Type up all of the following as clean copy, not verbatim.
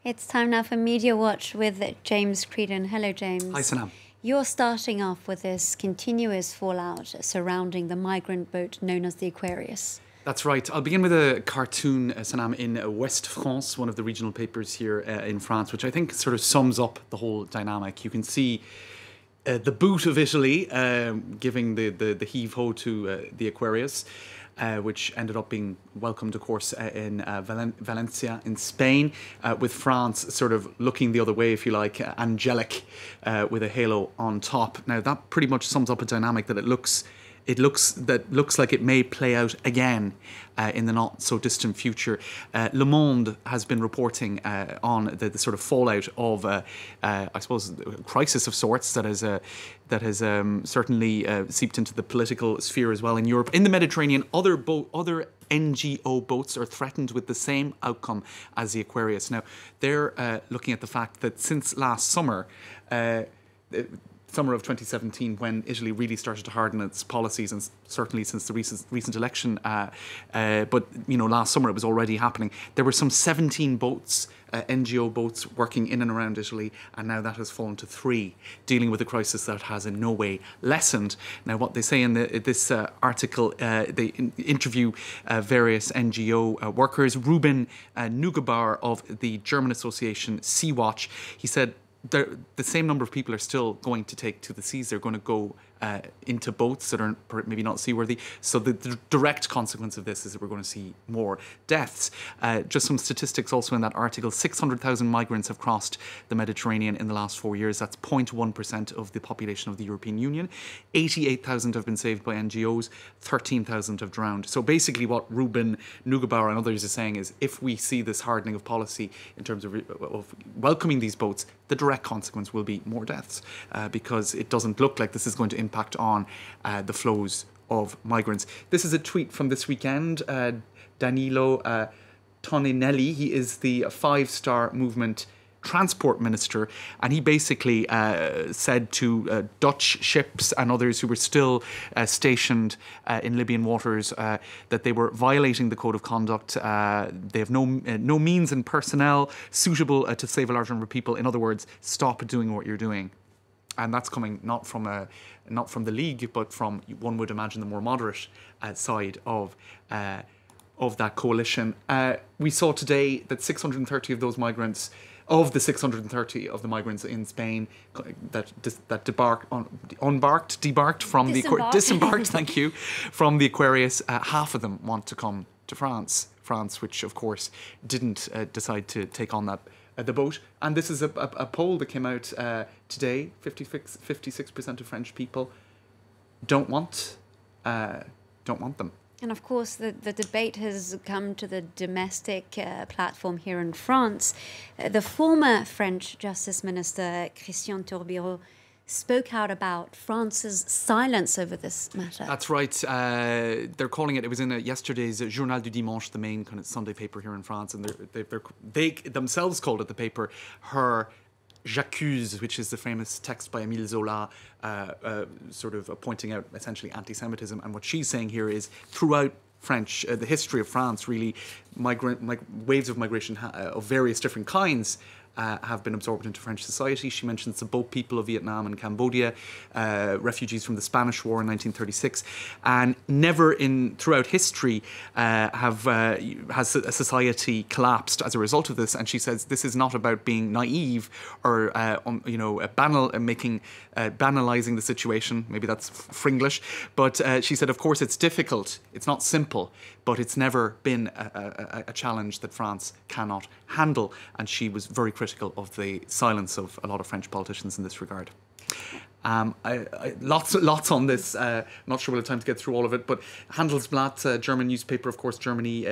It's time now for Media Watch with James Creedon. Hello, James. Hi, Sanam. You're starting off with this continuous fallout surrounding the migrant boat known as the Aquarius. That's right. I'll begin with a cartoon, Sanam, in West France, one of the regional papers here in France, which I think sort of sums up the whole dynamic. You can see the boot of Italy giving the heave-ho to the Aquarius, which ended up being welcomed, of course, in Valencia in Spain, with France sort of looking the other way, if you like, angelic, with a halo on top. Now, that pretty much sums up a dynamic that looks like it may play out again in the not so distant future. Le Monde has been reporting on the sort of fallout of, I suppose, a crisis of sorts that has certainly seeped into the political sphere as well in Europe. In the Mediterranean, other NGO boats are threatened with the same outcome as the Aquarius. Now, they're looking at the fact that since last summer, summer of 2017, when Italy really started to harden its policies, and certainly since the recent election, but last summer it was already happening. There were some 17 boats, NGO boats, working in and around Italy, and now that has fallen to 3, dealing with a crisis that has in no way lessened. Now, what they say in this article, they interview various NGO workers. Ruben Nugabar of the German association Sea-Watch, he said, the same number of people are still going to take to the seas. They're going to go into boats that are maybe not seaworthy. So the direct consequence of this is that we're going to see more deaths. Just some statistics also in that article. 600,000 migrants have crossed the Mediterranean in the last 4 years. That's 0.1% of the population of the European Union. 88,000 have been saved by NGOs. 13,000 have drowned. So basically what Ruben Nugabar and others are saying is, if we see this hardening of policy in terms of welcoming these boats, the direct consequence will be more deaths, because it doesn't look like this is going to impact on the flows of migrants. This is a tweet from this weekend. Danilo Toninelli, he is the Five Star Movement transport minister, and he basically said to Dutch ships and others who were still stationed in Libyan waters that they were violating the code of conduct. They have no means and personnel suitable to save a large number of people. In other words, stop doing what you're doing. And that's coming not from the League, but from, one would imagine, the more moderate side of that coalition. We saw today that 630 of those migrants, of the 630 of the migrants in Spain that debarked from disembarked, thank you, from the Aquarius, half of them want to come to France, which of course didn't decide to take on the boat. And this is a poll that came out today. 56% of French people don't want them. And of course, the debate has come to the domestic platform here in France. The former French Justice Minister, Christian Tourbillon, spoke out about France's silence over this matter. That's right. They're calling it was in yesterday's Journal du Dimanche, the main kind of Sunday paper here in France, and they themselves called it, the paper, her J'accuse, which is the famous text by Émile Zola, sort of pointing out essentially anti-Semitism. And what she's saying here is, throughout the history of France, really, waves of migration of various different kinds have been absorbed into French society. She mentions the boat people of Vietnam and Cambodia, refugees from the Spanish War in 1936, and never throughout history has a society collapsed as a result of this. And she says this is not about being naive or banalizing the situation. Maybe that's Fringlish, but she said, of course, it's difficult. It's not simple, but it's never been a challenge that France cannot handle. And she was very critical of the silence of a lot of French politicians in this regard. Lots on this. Not sure we'll have time to get through all of it, but Handelsblatt, German newspaper, of course, Germany,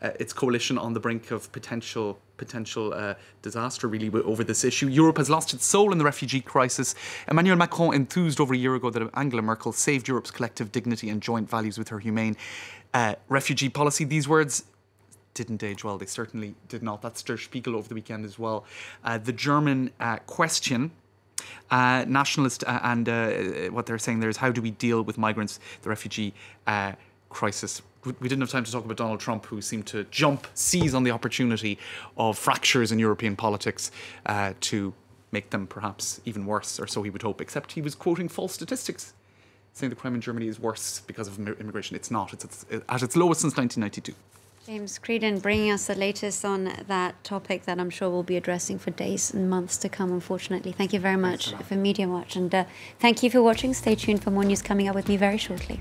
its coalition on the brink of potential disaster, really, over this issue. Europe has lost its soul in the refugee crisis. Emmanuel Macron enthused over a year ago that Angela Merkel saved Europe's collective dignity and joint values with her humane refugee policy. These words didn't age well. They certainly did not. That's Der Spiegel over the weekend as well. The German question, nationalist, and what they're saying there is, how do we deal with migrants, the refugee crisis? we didn't have time to talk about Donald Trump, who seemed to seize on the opportunity of fractures in European politics to make them perhaps even worse, or so he would hope, except he was quoting false statistics, saying the crime in Germany is worse because of immigration. It's not. It's at its lowest since 1992. James Creedon bringing us the latest on that topic that I'm sure we'll be addressing for days and months to come, unfortunately. Thank you very much for Media Watch. And thank you for watching. Stay tuned for more news coming up with me very shortly.